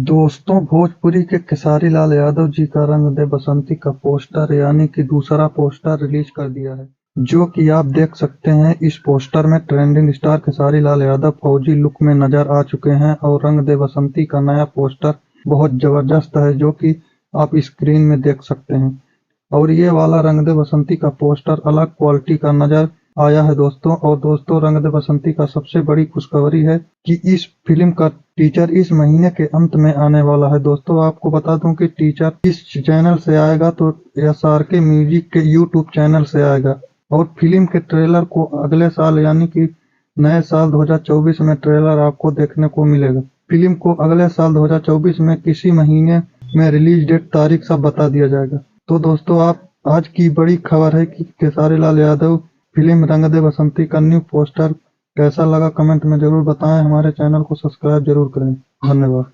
दोस्तों, भोजपुरी के खेसारी लाल यादव जी का रंग दे बसंती का पोस्टर यानी कि दूसरा पोस्टर रिलीज कर दिया है, जो कि आप देख सकते हैं। इस पोस्टर में ट्रेंडिंग स्टार खेसारी लाल यादव फौजी लुक में नजर आ चुके हैं और रंग दे बसंती का नया पोस्टर बहुत जबरदस्त है, जो कि आप स्क्रीन में देख सकते हैं। और ये वाला रंग दे बसंती का पोस्टर अलग क्वालिटी का नजर आया है दोस्तों। और दोस्तों, रंग दे बसंती का सबसे बड़ी खुशखबरी है कि इस फिल्म का टीजर इस महीने के अंत में आने वाला है। दोस्तों, आपको बता दूं कि टीजर इस चैनल से आएगा तो SRK म्यूजिक के यूट्यूब चैनल से आएगा, और फिल्म के ट्रेलर को अगले साल यानी कि नए साल 2024 में ट्रेलर आपको देखने को मिलेगा। फिल्म को अगले साल 2024 में किसी महीने में रिलीज डेट तारीख सब बता दिया जाएगा। तो दोस्तों, आप आज की बड़ी खबर है कि खेसारी लाल यादव फिल्म रंग दे बसंती का न्यू पोस्टर कैसा लगा कमेंट में जरूर बताएं। हमारे चैनल को सब्सक्राइब जरूर करें। धन्यवाद।